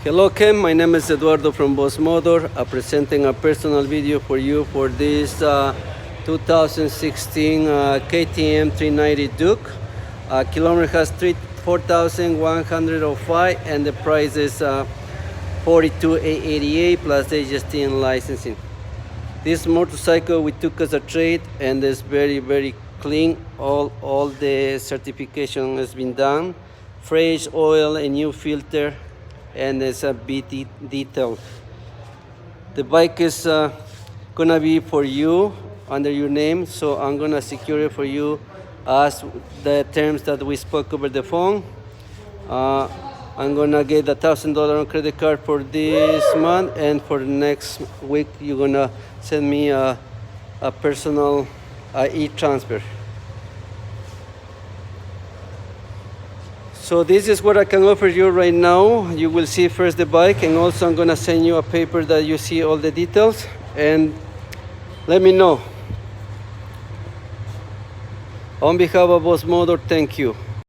Hello Ken, my name is Eduardo from Boss Motor. Presenting a personal video for you for this 2016 KTM 390 Duke. Kilometer has 4,105 and the price is 42,888 plus HST and licensing. This motorcycle we took as a trade and it's very clean. All the certification has been done. Fresh oil, a new filter, and it's a bit detailed. The bike is gonna be for you under your name, so I'm gonna secure it for you as the terms that we spoke over the phone. I'm gonna get $1,000 on credit card for this month, and for the next week you're gonna send me a personal e-transfer. So this is what I can offer you right now. You will see first the bike, and also I'm gonna send you a paper that you see all the details, and let me know. On behalf of Boss Motor, thank you.